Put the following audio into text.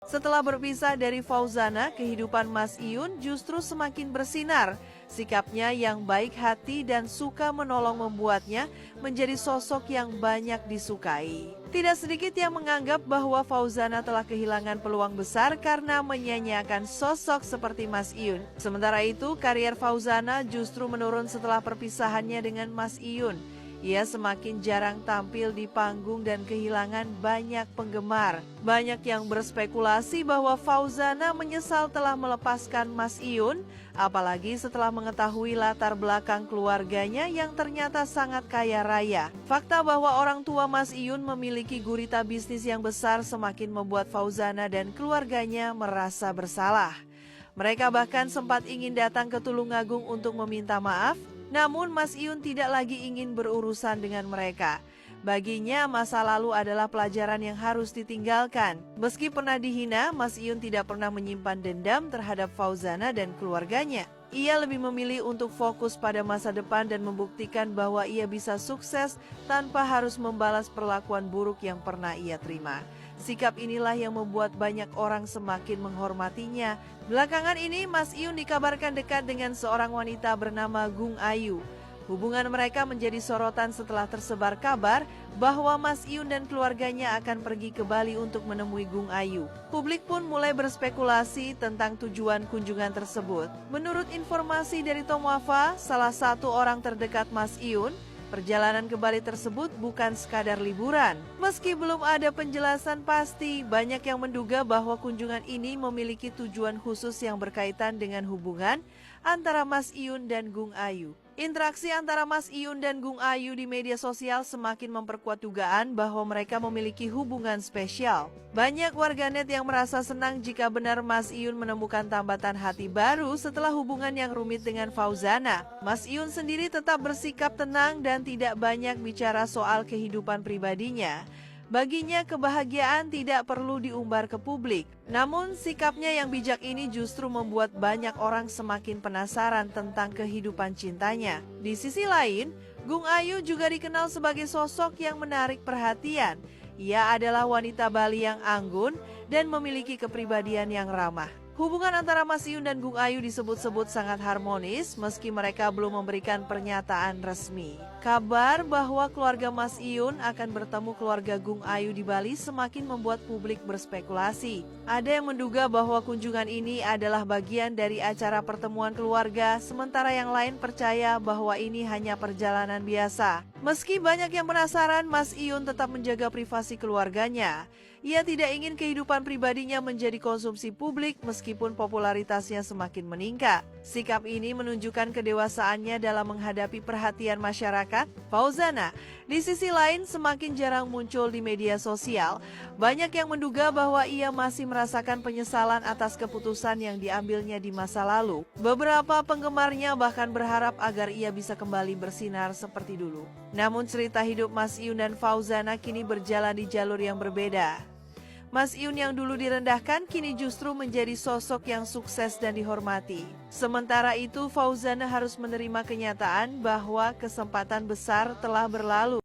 Setelah berpisah dari Fauzana, kehidupan Mas Iyun justru semakin bersinar. Sikapnya yang baik hati dan suka menolong membuatnya menjadi sosok yang banyak disukai. Tidak sedikit yang menganggap bahwa Fauzana telah kehilangan peluang besar karena menyanyiakan sosok seperti Mas Iyun. Sementara itu, karier Fauzana justru menurun setelah perpisahannya dengan Mas Iyun. Ia semakin jarang tampil di panggung dan kehilangan banyak penggemar. Banyak yang berspekulasi bahwa Fauzana menyesal telah melepaskan Mas Iyun, apalagi setelah mengetahui latar belakang keluarganya yang ternyata sangat kaya raya. Fakta bahwa orang tua Mas Iyun memiliki gurita bisnis yang besar semakin membuat Fauzana dan keluarganya merasa bersalah. Mereka bahkan sempat ingin datang ke Tulungagung untuk meminta maaf, namun Mas Iyun tidak lagi ingin berurusan dengan mereka. Baginya masa lalu adalah pelajaran yang harus ditinggalkan. Meski pernah dihina, Mas Iyun tidak pernah menyimpan dendam terhadap Fauzana dan keluarganya. Ia lebih memilih untuk fokus pada masa depan dan membuktikan bahwa ia bisa sukses tanpa harus membalas perlakuan buruk yang pernah ia terima. Sikap inilah yang membuat banyak orang semakin menghormatinya. Belakangan ini, Mas Iyun dikabarkan dekat dengan seorang wanita bernama Gung Ayu. Hubungan mereka menjadi sorotan setelah tersebar kabar bahwa Mas Iyun dan keluarganya akan pergi ke Bali untuk menemui Gung Ayu. Publik pun mulai berspekulasi tentang tujuan kunjungan tersebut. Menurut informasi dari Tom Wafa, salah satu orang terdekat Mas Iyun, perjalanan ke Bali tersebut bukan sekadar liburan. Meski belum ada penjelasan pasti, banyak yang menduga bahwa kunjungan ini memiliki tujuan khusus yang berkaitan dengan hubungan antara Mas Iyun dan Gung Ayu. Interaksi antara Mas Iyun dan Gung Ayu di media sosial semakin memperkuat dugaan bahwa mereka memiliki hubungan spesial. Banyak warganet yang merasa senang jika benar Mas Iyun menemukan tambatan hati baru setelah hubungan yang rumit dengan Fauzana. Mas Iyun sendiri tetap bersikap tenang dan tidak banyak bicara soal kehidupan pribadinya. Baginya kebahagiaan tidak perlu diumbar ke publik. Namun sikapnya yang bijak ini justru membuat banyak orang semakin penasaran tentang kehidupan cintanya. Di sisi lain, Gung Ayu juga dikenal sebagai sosok yang menarik perhatian. Ia adalah wanita Bali yang anggun dan memiliki kepribadian yang ramah. Hubungan antara Mas Iyun dan Gung Ayu disebut-sebut sangat harmonis meski mereka belum memberikan pernyataan resmi. Kabar bahwa keluarga Mas Iyun akan bertemu keluarga Gung Ayu di Bali semakin membuat publik berspekulasi. Ada yang menduga bahwa kunjungan ini adalah bagian dari acara pertemuan keluarga, sementara yang lain percaya bahwa ini hanya perjalanan biasa. Meski banyak yang penasaran, Mas Iyun tetap menjaga privasi keluarganya. Ia tidak ingin kehidupan pribadinya menjadi konsumsi publik meskipun popularitasnya semakin meningkat. Sikap ini menunjukkan kedewasaannya dalam menghadapi perhatian masyarakat. Fauzana, di sisi lain, semakin jarang muncul di media sosial. Banyak yang menduga bahwa ia masih merasakan penyesalan atas keputusan yang diambilnya di masa lalu. Beberapa penggemarnya bahkan berharap agar ia bisa kembali bersinar seperti dulu. Namun cerita hidup Mas Iyun dan Fauzana kini berjalan di jalur yang berbeda. Mas Iyun yang dulu direndahkan kini justru menjadi sosok yang sukses dan dihormati. Sementara itu, Fauzana harus menerima kenyataan bahwa kesempatan besar telah berlalu.